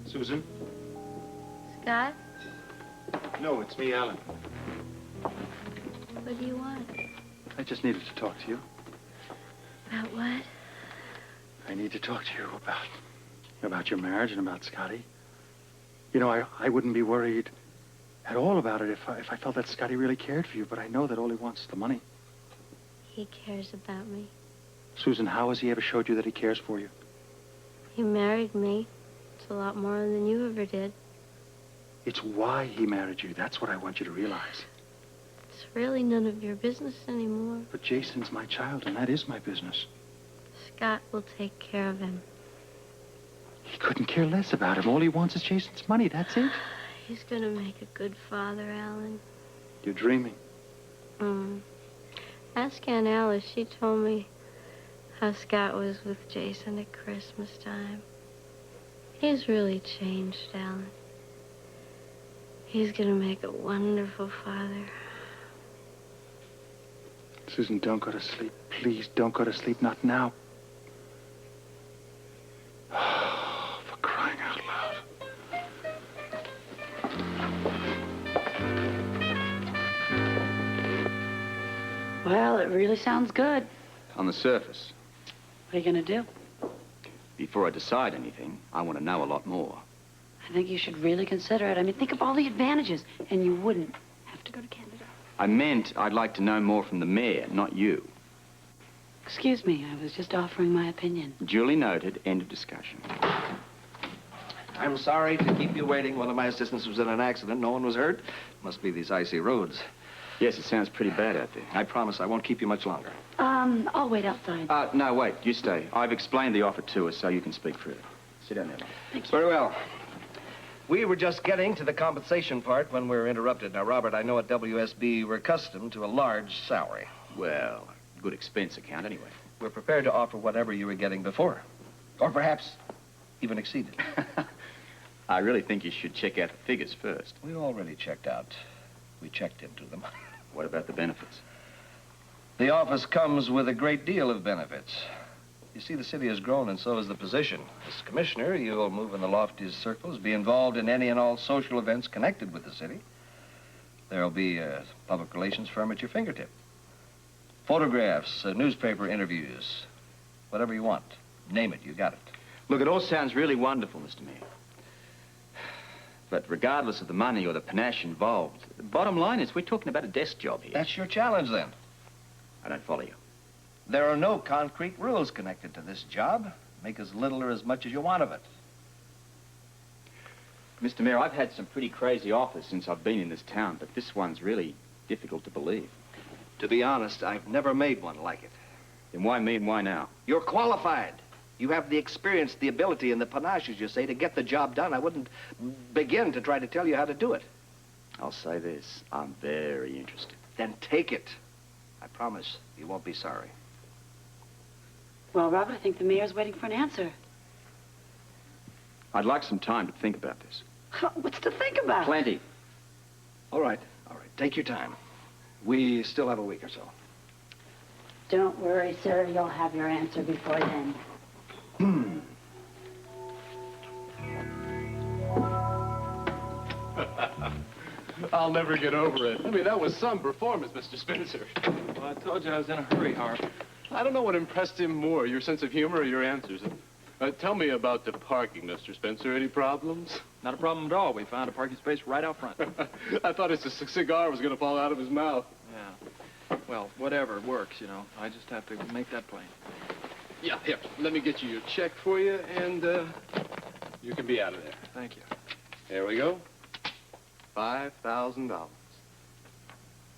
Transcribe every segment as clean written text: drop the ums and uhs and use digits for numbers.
Susan? Scott? No, it's me, Alan. What do you want? I just needed to talk to you. About what? I need to talk to you about your marriage and about Scotty. You know, I wouldn't be worried at all about it if I felt that Scotty really cared for you, but I know that all he wants is the money. He cares about me. Susan, how has he ever showed you that he cares for you? He married me. It's a lot more than you ever did. It's why he married you. That's what I want you to realize. It's really none of your business anymore. But Jason's my child, and that is my business. Scott will take care of him. He couldn't care less about him. All he wants is Jason's money. That's it. He's gonna make a good father, Alan. You're dreaming. Ask Aunt Alice. She told me how Scott was with Jason at Christmas time. He's really changed, Alan. He's gonna make a wonderful father. Susan, don't go to sleep. Please, don't go to sleep. Not now. For crying out loud. Well, it really sounds good. On the surface. What are you gonna do? Before I decide anything, I want to know a lot more. I think you should really consider it. I mean, think of all the advantages, and you wouldn't have to go to Canada. I meant I'd like to know more from the mayor, not you. Excuse me, I was just offering my opinion. Duly noted. End of discussion. I'm sorry to keep you waiting. One of my assistants was in an accident. No one was hurt. Must be these icy roads. Yes, it sounds pretty bad out there. I promise I won't keep you much longer. I'll wait outside. No, wait. You stay. I've explained the offer to us so you can speak further. Sit down there. Thank you. Very well. We were just getting to the compensation part when we were interrupted. Now, Robert, I know at WSB we're accustomed to a large salary. Well, good expense account anyway. We're prepared to offer whatever you were getting before. Or perhaps even exceed it. I really think you should check out the figures first. We already checked out. We checked into them. What about the benefits? The office comes with a great deal of benefits. You see, the city has grown, and so has the position. As commissioner, you'll move in the loftiest circles, be involved in any and all social events connected with the city. There'll be a public relations firm at your fingertip. Photographs, newspaper interviews, whatever you want. Name it, you got it. Look, it all sounds really wonderful, Mr. Mayor. But regardless of the money or the panache involved, the bottom line is we're talking about a desk job here. That's your challenge, then. I don't follow you. There are no concrete rules connected to this job. Make as little or as much as you want of it. Mr. Mayor, I've had some pretty crazy offers since I've been in this town, but this one's really difficult to believe. To be honest, I've never made one like it. Then why me and why now? You're qualified. You have the experience, the ability, and the panache, as you say, to get the job done. I wouldn't begin to try to tell you how to do it. I'll say this, I'm very interested. Then take it. I promise you won't be sorry. Well, Robert, I think the mayor's waiting for an answer. I'd like some time to think about this. What's to think about? Plenty. All right. Take your time. We still have a week or so. Don't worry, sir. You'll have your answer before then. I'll never get over it. I mean, that was some performance, Mr. Spencer. Well, I told you I was in a hurry, Howard. I don't know what impressed him more, your sense of humor or your answers. Tell me about the parking, Mr. Spencer. Any problems? Not a problem at all. We found a parking space right out front. I thought his cigar was going to fall out of his mouth. Yeah. Well, whatever works, you know. I just have to make that plain. Yeah, here. Let me get you your check for you, and you can be out of there. Thank you. There we go. $5,000.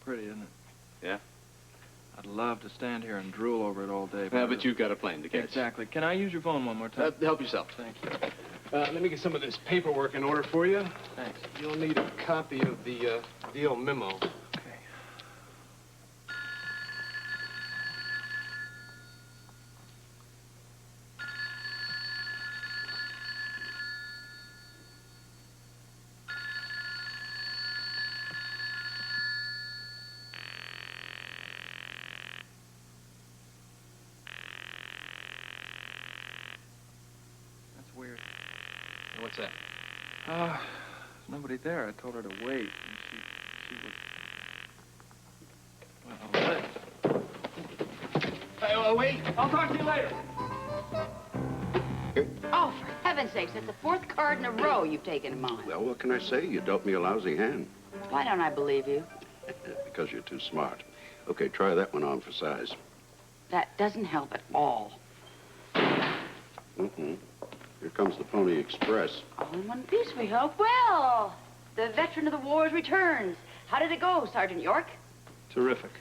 Pretty, isn't it? Yeah? I'd love to stand here and drool over it all day. Yeah, but you've got a plane to catch. Exactly. Can I use your phone one more time? Help yourself. Thank you. Let me get some of this paperwork in order for you. Thanks. You'll need a copy of the deal memo. Okay. What's that? There's nobody there. I told her to wait, and she was... Well, Hey, wait. I'll talk to you later. Oh, for heaven's sakes, that's the fourth card in a row you've taken him on. Well, what can I say? You dealt me a lousy hand. Why don't I believe you? Because you're too smart. Okay, try that one on for size. That doesn't help at all. Mm-mm. Here comes the Pony Express. All in one piece, we hope. Well, the veteran of the wars returns. How did it go, Sergeant York? Terrific.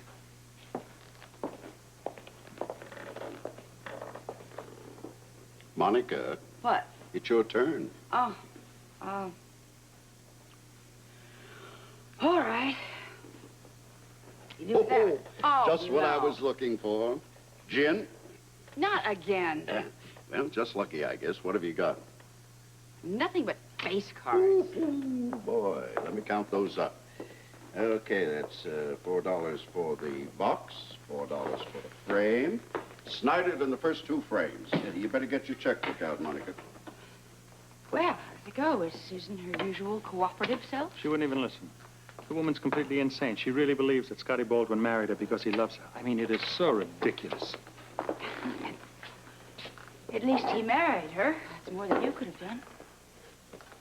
Monica, What? it's your turn. Oh. All right. You do that. Oh, just what I no. was looking for. Gin? Not again. Well, just lucky, I guess. What have you got? Nothing but face cards. Ooh, boy, let me count those up. Okay, that's $4 for the box, $4 for the frame. Snydered in the first two frames. You better get your checkbook out, Monica. Well, how did it go? Is Susan her usual cooperative self? She wouldn't even listen. The woman's completely insane. She really believes that Scotty Baldwin married her because he loves her. I mean, it is so ridiculous. At least he married her. That's more than you could have done.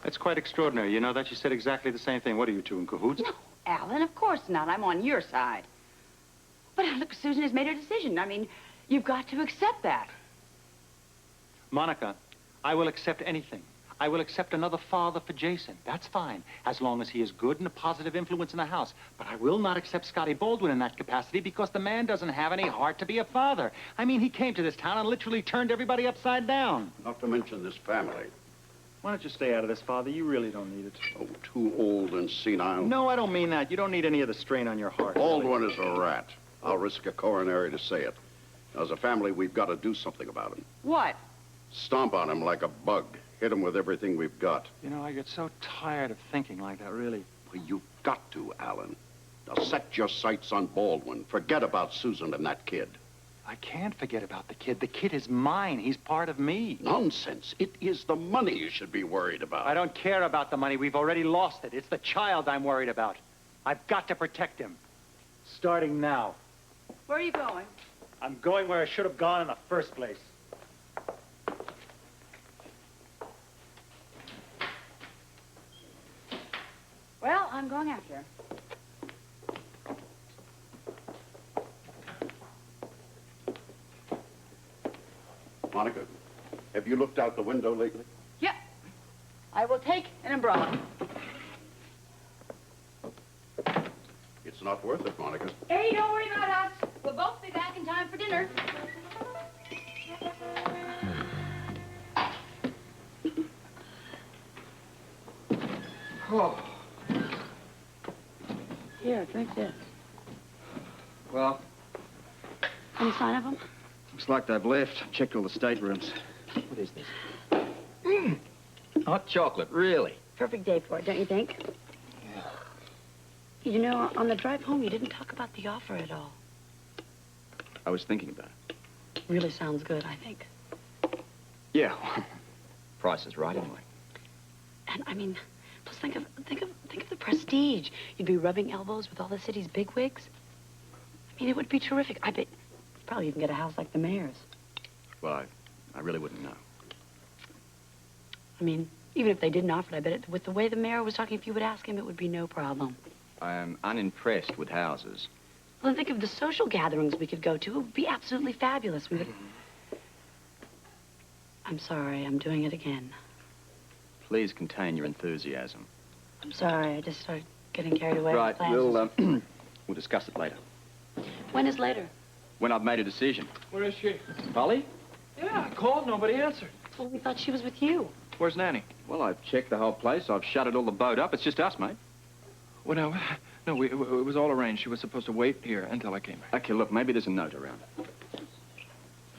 That's quite extraordinary. You know that? She said exactly the same thing. What are you two in cahoots? No, Alan, of course not. I'm on your side. But look, Susan has made her decision. I mean, you've got to accept that. Monica, I will accept anything. I will accept another father for Jason. That's fine, as long as he is good and a positive influence in the house. But I will not accept Scotty Baldwin in that capacity because the man doesn't have any heart to be a father. I mean, he came to this town and literally turned everybody upside down. Not to mention this family. Why don't you stay out of this, Father? You really don't need it. Oh, too old and senile. No, I don't mean that. You don't need any of the strain on your heart. Baldwin is a rat. I'll risk a coronary to say it. As a family, we've got to do something about him. What? Stomp on him like a bug. Hit him with everything we've got. You know, I get so tired of thinking like that, really. Well, you've got to, Alan. Now set your sights on Baldwin. Forget about Susan and that kid. I can't forget about the kid. The kid is mine. He's part of me. Nonsense. It is the money you should be worried about. I don't care about the money. We've already lost it. It's the child I'm worried about. I've got to protect him. Starting now. Where are you going? I'm going where I should have gone in the first place. Well, I'm going after her. Monica, have you looked out the window lately? Yep. I will take an umbrella. It's not worth it, Monica. Hey, don't worry about us. We'll both be back in time for dinner. Oh. Here, drink this. Well, Any sign of him? looks like they've left. Checked all the staterooms. What is this? Hot chocolate, really? Perfect day for it, don't you think? Yeah. You know, on the drive home, you didn't talk about the offer at all. I was thinking about it. Really sounds good, I think. Yeah. Price is right, anyway. And I mean, plus think of the prestige. You'd be rubbing elbows with all the city's bigwigs. I mean, it would be terrific. I bet you'd probably even get a house like the mayor's. Well, I really wouldn't know. I mean, even if they didn't offer it, I bet with the way the mayor was talking, if you would ask him, it would be no problem. I am unimpressed with houses. Well, then think of the social gatherings we could go to. It would be absolutely fabulous. We would... I'm sorry, I'm doing it again. Please contain your enthusiasm. I'm sorry, I just started getting carried away. Right, with we'll plans. we'll discuss it later. When is later? When I've made a decision. Where is she? Polly? Yeah, I called. Nobody answered. Well, we thought she was with you. Where's Nanny? Well, I've checked the whole place. I've shuttered all the boat up. It's just us, mate. Well, no, it was all arranged. She was supposed to wait here until I came back. Okay, look, maybe there's a note around.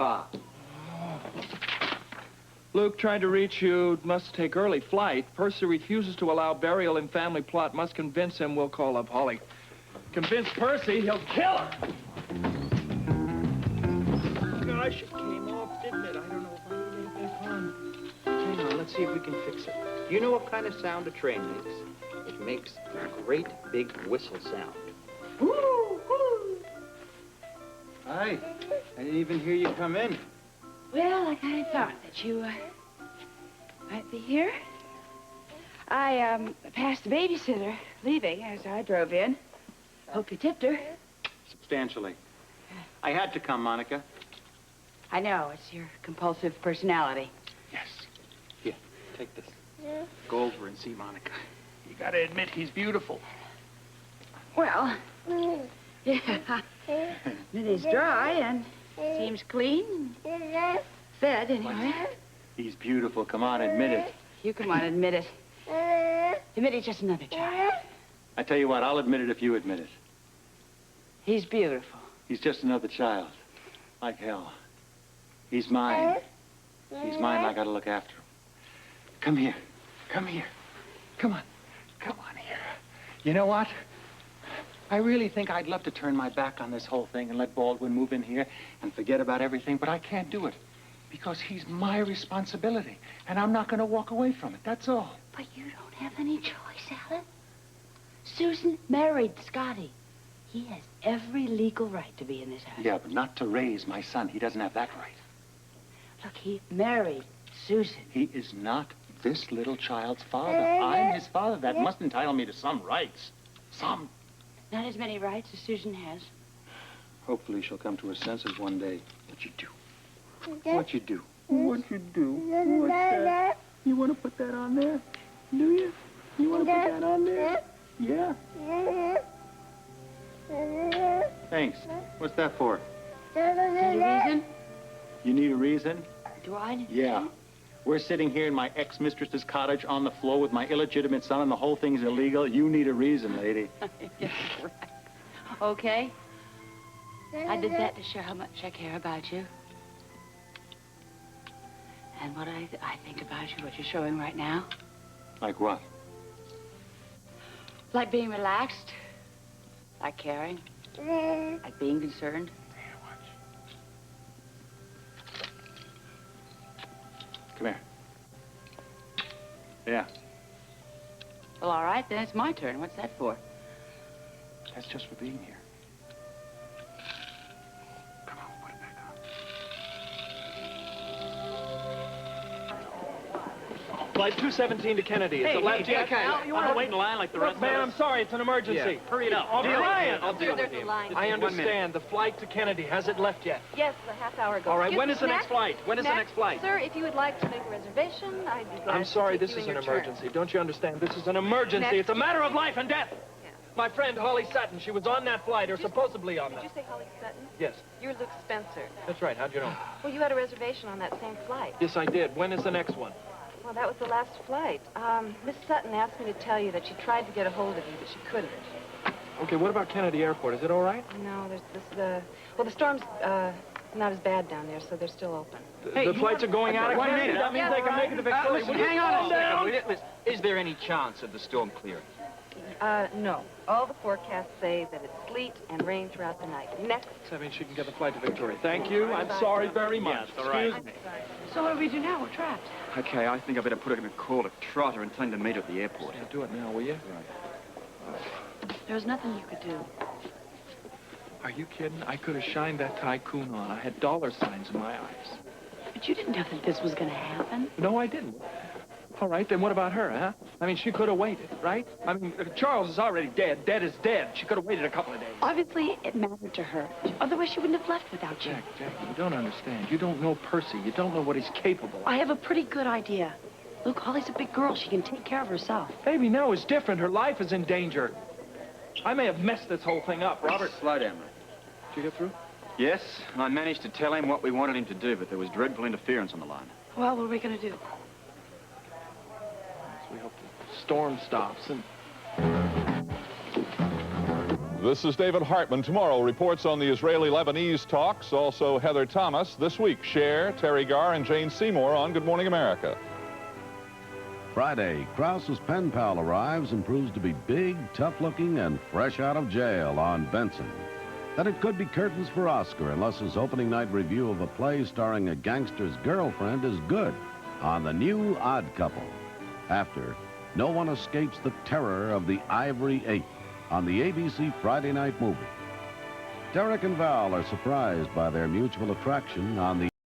Ah. Luke tried to reach you. Must take early flight. Percy refuses to allow burial in family plot. Must convince him. We'll call up Holly. Convince Percy, he'll kill her. Gosh, it came off, didn't it? I don't know if I made that fun. Hang on, Let's see if we can fix it. Do you know what kind of sound a train makes? It makes a great big whistle sound. Hi. I didn't even hear you come in. Well, I kind of thought that you might be here. I passed the babysitter leaving as I drove in. Hope you tipped her. Substantially. I had to come, Monica. I know, it's your compulsive personality. Yes. Here, take this. Go over and see Monica. You gotta admit he's beautiful. Well, yeah. Minnie's dry and seems clean. Fed, anyway. He's beautiful. Come on, admit it. You come on, admit it. Admit he's just another child. I tell you what, I'll admit it if you admit it. He's beautiful. He's just another child. Like hell. He's mine. He's mine, and I gotta look after him. Come here. Come here. Come on. Come on here. You know what? I really think I'd love to turn my back on this whole thing and let Baldwin move in here and forget about everything, but I can't do it. Because he's my responsibility, and I'm not gonna walk away from it, that's all. But you don't have any choice, Alan. Susan married Scotty. He has every legal right to be in this house. Yeah, but not to raise my son. He doesn't have that right. Look, he married Susan. He is not this little child's father. I'm his father. That must entitle me to some rights. Some. Not as many rights as Susan has. Hopefully she'll come to her senses one day. What you do? What you do? What you do? What's that? You want to put that on there? Do you? You want to put that on there? Yeah? Thanks. What's that for? Need a reason? You need a reason? Do I? Yeah. We're sitting here in my ex-mistress's cottage on the floor with my illegitimate son, and the whole thing's illegal. You need a reason, lady. Right. Okay. I did that to show how much I care about you. And what I think about you, what you're showing right now. Like what? Like being relaxed. Like caring. Like being concerned. Come here. Yeah. Well, all right, then it's my turn. What's that for? That's just for being here. Come on, put it back on. Flight 217 to Kennedy. It's a left. hey, okay. You want to wait in line like the rest of us? Man, I'm sorry. It's an emergency. Yeah. Hurry it up. All right. I'll deal with you. I understand. The flight to Kennedy. Has it left yet? Yes, a half hour ago. All right. Excuse When me, is the next flight? When is the next flight? Sir, if you would like to make a reservation, I'd be glad I'm sorry. to This take is you an in your emergency. turn. Don't you understand? This is an emergency. Next. It's a matter of life and death. Yes. My friend Holly Sutton. She was on that flight, or supposedly on Did you that. say Holly Sutton? Yes. You're Luke Spencer. That's right. How'd you know? Well, you had a reservation on that same flight. Yes, I did. When is the next one? Well, that was the last flight. Miss Sutton asked me to tell you that she tried to get a hold of you, but she couldn't. Okay. What about Kennedy Airport? Is it all right? No, there's this, well, the storm's, not as bad down there, so they're still open. The flights are going out of Kennedy. That means they can make it to Victoria. Listen, hang on a second. Will you? Listen, is there any chance of the storm clearing? No. All the forecasts say that it's sleet and rain throughout the night. Next. That means she can get the flight to Victoria. Thank you. I'm sorry very much. all right. Excuse me. So what do we do now? We're trapped. Okay, I think I better put in a call to Trotter and tell him to meet at the airport. Yeah, do it now, will you? There was nothing you could do. Are you kidding? I could have shined that tycoon on. I had dollar signs in my eyes. But you didn't know that this was going to happen. No, I didn't. All right, then what about her, huh? I mean, she could have waited, right? I mean, Charles is already dead. Dead is dead. She could have waited a couple of days. Obviously, it mattered to her. Otherwise, she wouldn't have left without you. Jack, you don't understand. You don't know Percy. You don't know what he's capable of. I have a pretty good idea. Luke, Holly's a big girl. She can take care of herself. Baby, no, it's different. Her life is in danger. I may have messed this whole thing up. Robert, slow down, mate. Did you get through? Yes, and I managed to tell him what we wanted him to do, but there was dreadful interference on the line. Well, what are we going to do? So we hope the storm stops and... This is David Hartman. Tomorrow reports on the Israeli-Lebanese talks. Also Heather Thomas. This week, Cher, Terry Garr, and Jane Seymour on Good Morning America. Friday, Krause's pen pal arrives and proves to be big, tough-looking, and fresh out of jail on Benson. That it could be curtains for Oscar unless his opening night review of a play starring a gangster's girlfriend is good. on the new Odd Couple. After No One Escapes the Terror of the Ivory Ape on the ABC Friday night movie. Derek and Val are surprised by their mutual attraction on the